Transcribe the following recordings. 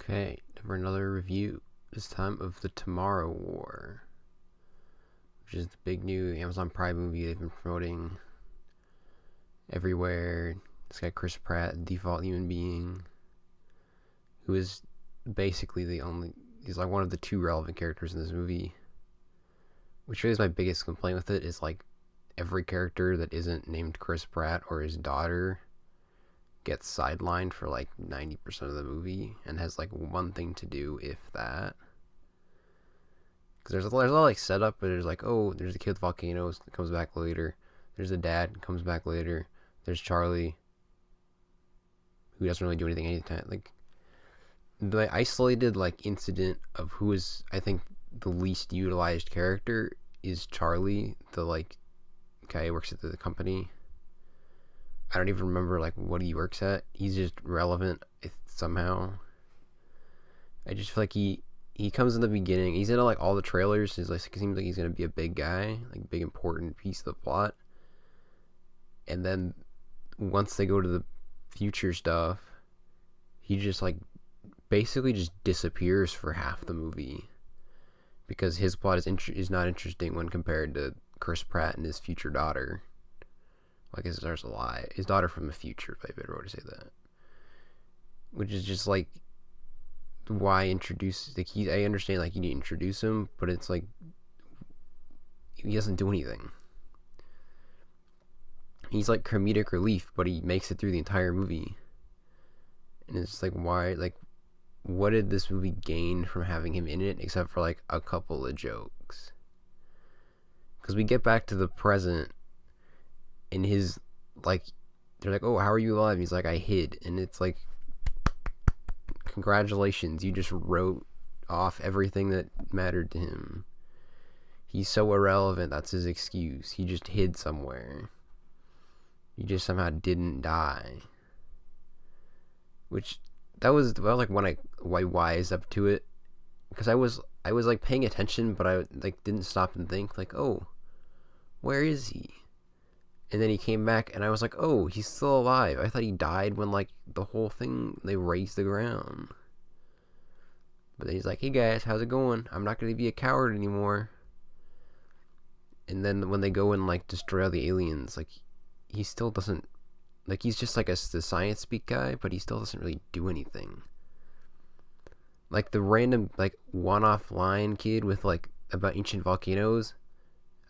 Okay, for another review, this time of The Tomorrow War, which is the big new Amazon Prime movie they've been promoting everywhere. This guy Chris Pratt, default human being, who is basically he's like one of the two relevant characters in this movie, which really is my biggest complaint with it, is like every character that isn't named Chris Pratt or his daughter gets sidelined for like 90% of the movie and has like one thing to do, if that. Because there's a lot like setup, but there's like, oh, there's a kid with volcanoes that comes back later. There's a dad comes back later. There's Charlie, who doesn't really do anything anytime. Like the isolated like incident of who is, I think, the least utilized character is Charlie, the like guy who works at the company. I don't even remember like what he works at. He's just relevant somehow. I just feel like he comes in the beginning. He's in like all the trailers. He's like, seems like he's gonna be a big guy, like big important piece of the plot. And then once they go to the future stuff, he just like basically just disappears for half the movie because his plot is not interesting when compared to Chris Pratt and his future daughter. Like his daughter's a lie. His daughter from the future, if I better word to say that. Which is just like, why introduce, like, I understand like you need to introduce him, but it's like he doesn't do anything. He's like comedic relief, but he makes it through the entire movie. And it's like, why, like, what did this movie gain from having him in it except for like a couple of jokes? Because we get back to the present, and his, like, they're like, oh, how are you alive? He's like, I hid. And it's like, congratulations, you just wrote off everything that mattered to him. He's so irrelevant, that's his excuse. He just hid somewhere. He just somehow didn't die. Which, that was like when I wised up to it. Because I was like paying attention, but I like didn't stop and think like, oh, where is he? And then he came back, and I was like, oh, he's still alive. I thought he died when, like, the whole thing, they razed the ground. But then he's like, hey, guys, how's it going? I'm not going to be a coward anymore. And then when they go and, like, destroy all the aliens, like, he still doesn't, like, he's just, like, the science speak guy, but he still doesn't really do anything. Like, the random, like, one-off line kid with, like, about ancient volcanoes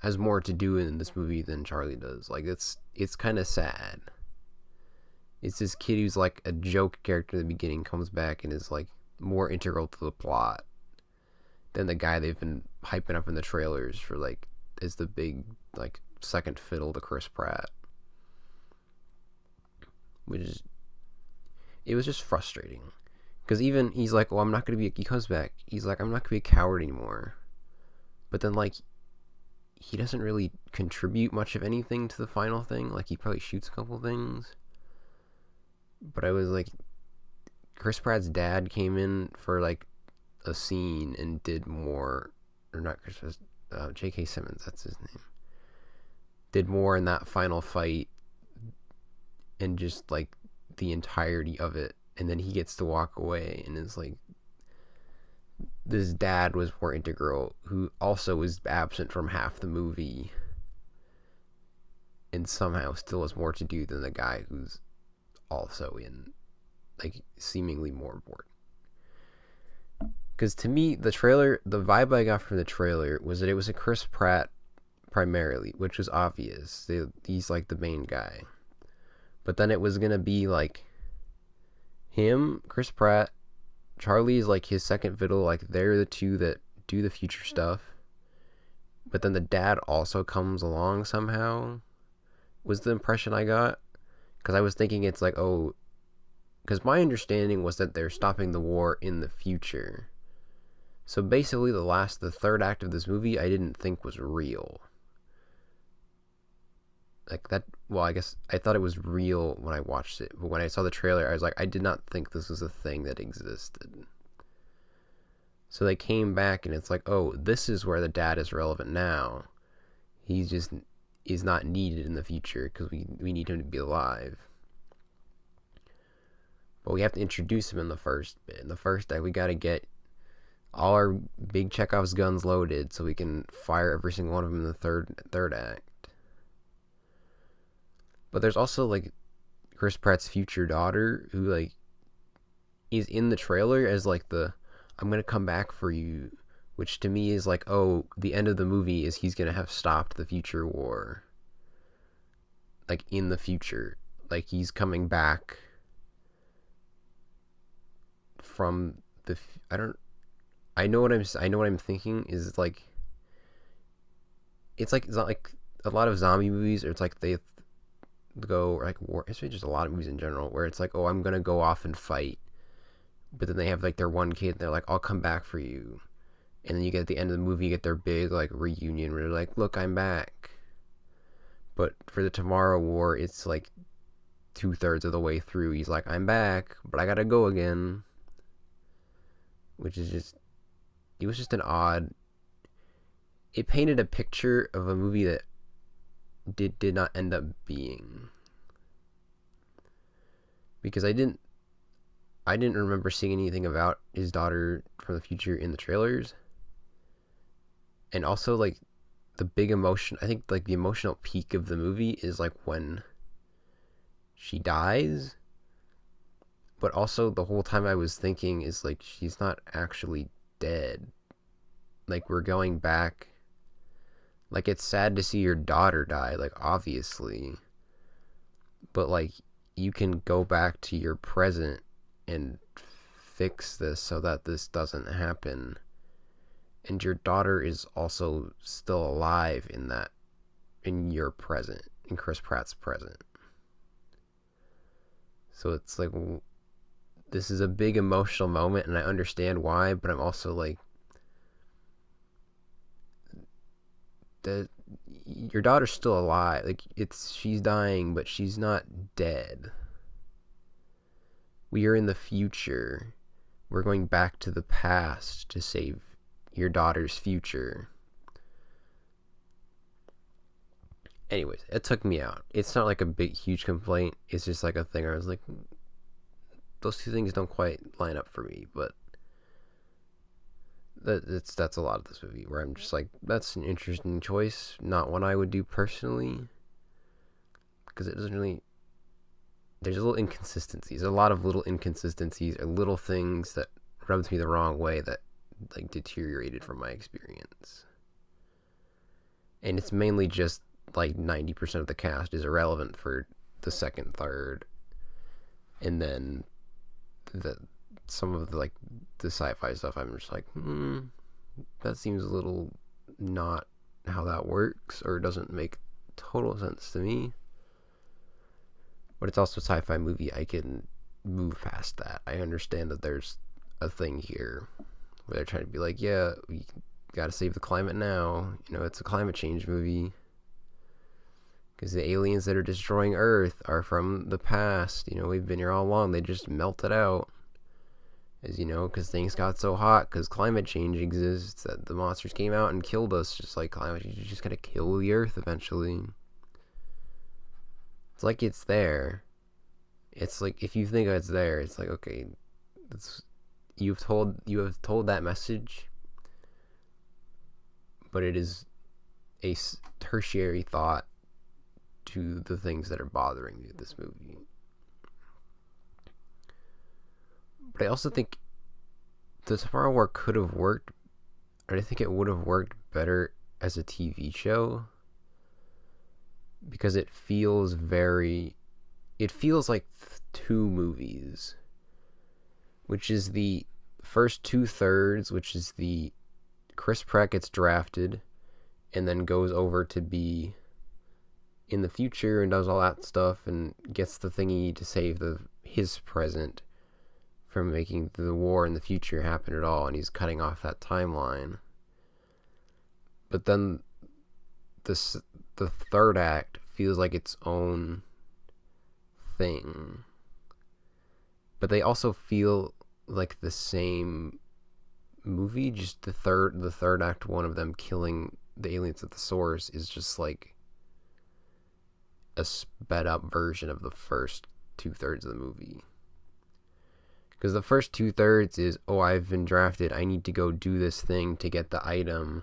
has more to do in this movie than Charlie does. Like, it's kind of sad. It's this kid who's like a joke character in the beginning, comes back and is like more integral to the plot than the guy they've been hyping up in the trailers for, like, is the big like second fiddle to Chris Pratt. Which is, it was just frustrating. Because even he's like, oh, I'm not gonna be, he comes back, he's like, I'm not gonna be a coward anymore. But then, like, he doesn't really contribute much of anything to the final thing. Like, he probably shoots a couple things. But I was like, Chris Pratt's dad came in for, like, a scene and did more, or not Chris Pratt, J.K. Simmons, that's his name. Did more in that final fight and just, like, the entirety of it. And then he gets to walk away and is like, this dad was more integral, who also was absent from half the movie and somehow still has more to do than the guy who's also in, like, seemingly more important. Because to me, the vibe I got from the trailer was that it was a Chris Pratt primarily, which was obvious. He's like the main guy. But then it was going to be like him, Chris Pratt, Charlie's like his second fiddle, like they're the two that do the future stuff. But then the dad also comes along somehow, was the impression I got. Because I was thinking it's like, oh, because my understanding was that they're stopping the war in the future. So basically the third act of this movie I didn't think was real. Like that, well, I guess I thought it was real when I watched it, but when I saw the trailer, I was like, I did not think this was a thing that existed. So they came back, and it's like, oh, this is where the dad is relevant now. He just is not needed in the future because we need him to be alive. but we have to introduce him in the first bit. In the first act, we got to get all our big Chekhov's guns loaded so we can fire every single one of them in the third act. But there's also like Chris Pratt's future daughter who like is in the trailer as like the I'm gonna come back for you, which to me is like, oh, the end of the movie is he's gonna have stopped the future war. Like in the future, like he's coming back from the I know what I'm thinking is like it's not like a lot of zombie movies, or it's like they go, or like war, it's just a lot of movies in general where it's like, oh, I'm gonna go off and fight, but then they have like their one kid and they're like, I'll come back for you, and then you get at the end of the movie, you get their big like reunion where they're like, look, I'm back. But for the Tomorrow War, it's like 2/3 of the way through, he's like, I'm back, but I gotta go again, which is just, it was just an odd, it painted a picture of a movie that did not end up being, because I didn't remember seeing anything about his daughter from the future in the trailers. And also like the big emotion, I think like the emotional peak of the movie is like when she dies, but also the whole time I was thinking is like, she's not actually dead. Like we're going back, like it's sad to see your daughter die, like obviously, but like you can go back to your present and fix this so that this doesn't happen, and your daughter is also still alive in your present, in Chris Pratt's present. So it's like, this is a big emotional moment, and I understand why, but I'm also like, your daughter's still alive. Like she's dying, but she's not dead. We are in the future. We're going back to the past to save your daughter's future. Anyways, it took me out. It's not like a big, huge complaint. It's just like a thing where I was like, those two things don't quite line up for me, but that's a lot of this movie where I'm just like, that's an interesting choice, not one I would do personally, because it doesn't really, there's a little inconsistencies, a lot of little inconsistencies or little things that rubbed me the wrong way that like deteriorated from my experience. And it's mainly just like 90% of the cast is irrelevant for the second third, and then some of the like the sci-fi stuff, I'm just like, that seems a little not how that works, or doesn't make total sense to me. But it's also a sci-fi movie, I can move past that. I understand that there's a thing here where they're trying to be like, yeah, we gotta save the climate now, it's a climate change movie, because the aliens that are destroying Earth are from the past. We've been here all along, they just melted out, as because things got so hot because climate change exists, that the monsters came out and killed us. Just like climate change, you just gotta kill the Earth eventually. It's like it's there. It's like, if you think it's there, it's like, okay, you have told that message, but it is a tertiary thought to the things that are bothering me with this movie. But I also think the Tomorrow War could have worked, or I think it would have worked better as a TV show, because it feels like two movies, which is the first 2/3, which is the Chris Pratt gets drafted and then goes over to be in the future and does all that stuff and gets the thingy to save his present from making the war in the future happen at all, and he's cutting off that timeline. But then the third act feels like its own thing, but they also feel like the same movie, just the third act, one of them killing the aliens at the source, is just like a sped up version of the first 2/3 of the movie. Because the first 2/3 is, oh, I've been drafted, I need to go do this thing to get the item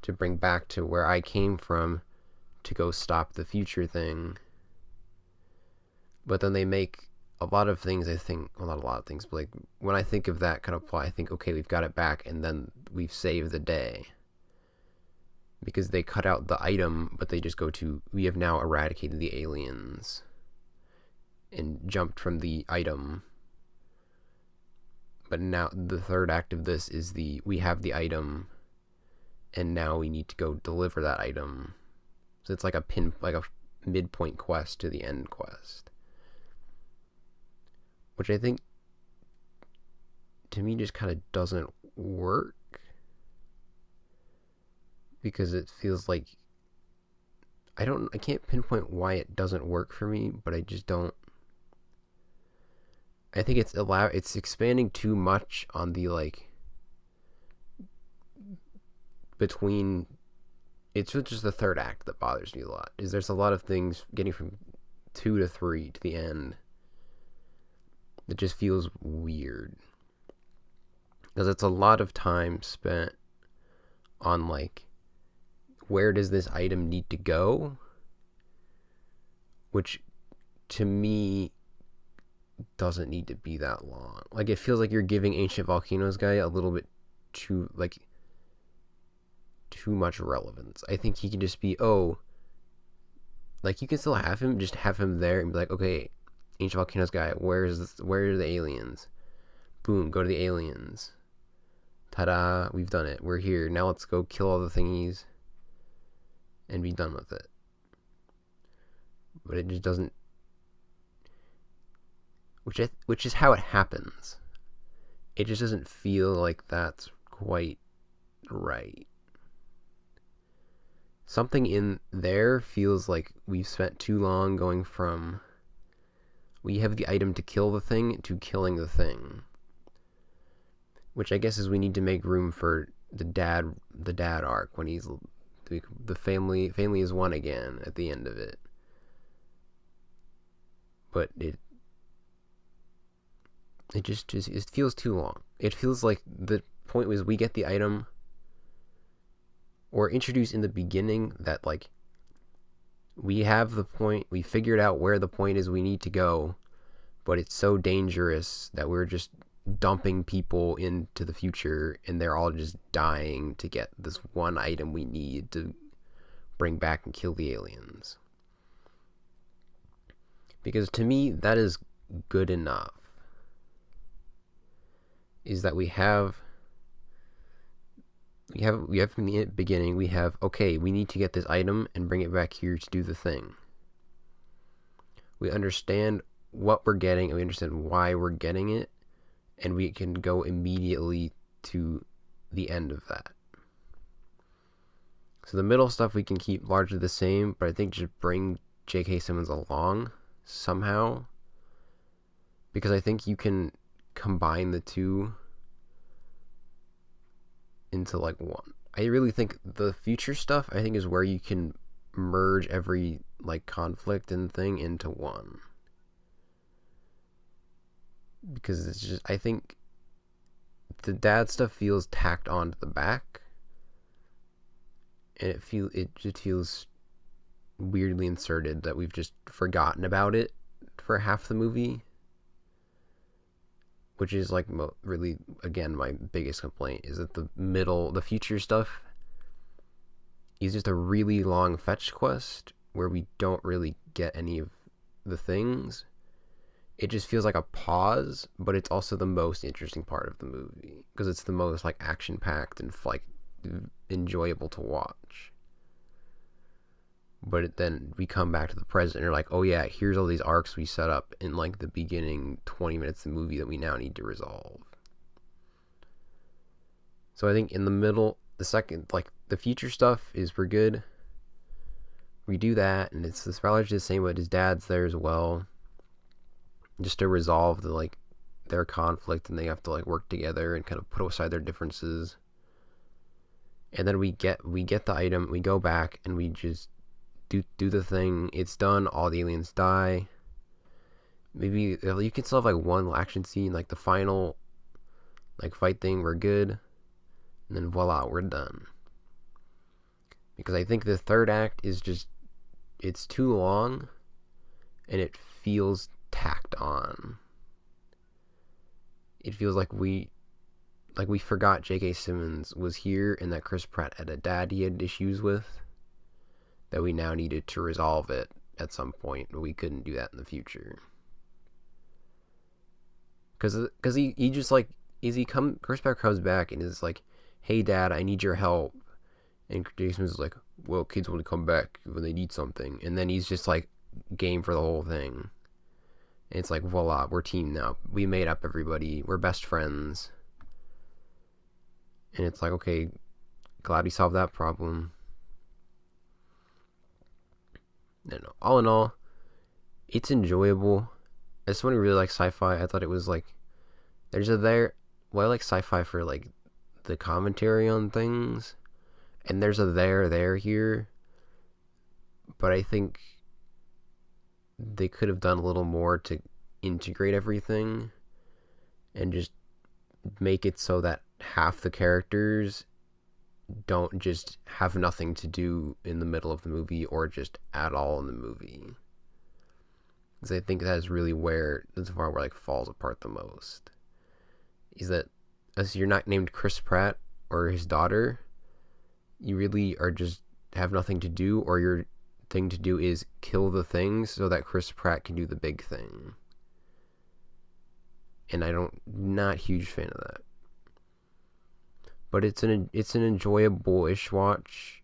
to bring back to where I came from to go stop the future thing. But then they make a lot of things, I think, well, not a lot of things, but like when I think of that kind of plot, I think, okay, we've got it back, and then we've saved the day. Because they cut out the item, but they just go to, we have now eradicated the aliens and jumped from the item. But now the third act of this is we have the item, and now we need to go deliver that item. So it's like a midpoint quest to the end quest. Which I think, to me, just kind of doesn't work. Because it feels like, I can't pinpoint why it doesn't work for me, but I just don't. I think it's expanding too much on the, like, between, it's just the third act that bothers me a lot. Is there's a lot of things getting from 2 to 3 to the end that just feels weird. Because it's a lot of time spent on, like, where does this item need to go? Which, to me, doesn't need to be that long. Like, it feels like you're giving Ancient Volcanoes guy a little bit too much relevance. I think he can just be, like, you can still have him, just have him there and be like, okay, Ancient Volcanoes guy, where are the aliens? Boom, go to the aliens. Ta-da, we've done it. We're here. Now let's go kill all the thingies and be done with it. But it just doesn't, which is how it happens. It just doesn't feel like that's quite right. Something in there feels like we've spent too long going from, we have the item to kill the thing, to killing the thing. Which I guess is we need to make room for the dad arc, when he's, the family is one again at the end of it. But it feels too long. It feels like the point was we get the item, or introduce in the beginning that, like, we have the point, we figured out where the point is we need to go, but it's so dangerous that we're just dumping people into the future, and they're all just dying to get this one item we need to bring back and kill the aliens. Because to me, that is good enough. Is that we have from the beginning, we have, okay, we need to get this item and bring it back here to do the thing. We understand what we're getting, and we understand why we're getting it, and we can go immediately to the end of that. So the middle stuff we can keep largely the same, but I think just bring J.K. Simmons along somehow, because I think you can combine the two into, like, one. I really think the future stuff, I think, is where you can merge every, like, conflict and thing into one. Because it's just, I think the dad stuff feels tacked on to the back, and it just feels weirdly inserted that we've just forgotten about it for half the movie, which is, like, really, again, my biggest complaint is that the future stuff is just a really long fetch quest where we don't really get any of the things. It just feels like a pause, but it's also the most interesting part of the movie because it's the most, like, action-packed and, like, enjoyable to watch. But then we come back to the present and you're like, oh yeah, here's all these arcs we set up in, like, the beginning 20 minutes of the movie that we now need to resolve. So I think in the middle, the second, like, the future stuff is we're good. We do that, and it's largely the same, but his dad's there as well. Just to resolve the, like, their conflict, and they have to, like, work together and kind of put aside their differences. And then we get the item, we go back, and we just do the thing. It's done. All the aliens die. maybe you can still have like one action scene, like the final like fight thing. We're good, and then voila, we're done. Because I think the third act is just it's too long, and it feels tacked on. It feels like we forgot J.K. Simmons was here and that Chris Pratt had a dad he had issues with, that we now needed to resolve it at some point, but we couldn't do that in the future. Because he just like, Chris Pratt comes back and is like, hey dad, I need your help. And J.K. Simmons is like, well, kids want to come back when they need something. And then he's just like game for the whole thing. And it's like, voila, we're team now. We made up everybody. We're best friends. And it's like, okay, glad we solved that problem. And all in all, it's enjoyable. As someone who really likes sci-fi, I thought it was like, I like sci-fi for like the commentary on things. And there's a there here. But I think they could have done a little more to integrate everything and just make it so that half the characters don't just have nothing to do in the middle of the movie or just at all in the movie. Because I think that's really where like falls apart the most. Is that as you're not named Chris Pratt or his daughter, you really are just have nothing to do, or your thing to do is kill the things so that Chris Pratt can do the big thing. And not a huge fan of that. But it's an enjoyable-ish watch.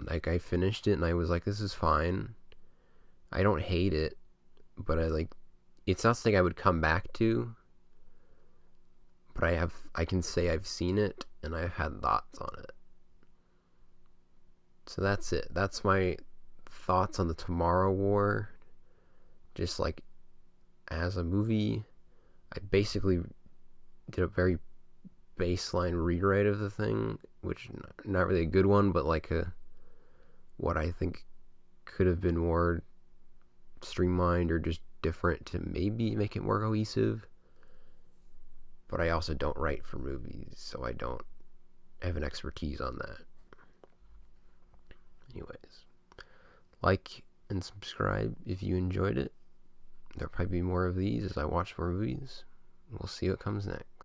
Like, I finished it and I was like, this is fine. I don't hate it, but it's not something I would come back to. But I can say I've seen it and I've had thoughts on it. So that's it. That's my thoughts on the Tomorrow War. Just like as a movie, I basically did a very baseline rewrite of the thing, which not really a good one, but like what I think could have been more streamlined or just different to maybe make it more cohesive. But I also don't write for movies, so I don't have an expertise on that. Anyways, like and subscribe if you enjoyed it. There'll probably be more of these as I watch more movies. We'll see what comes next.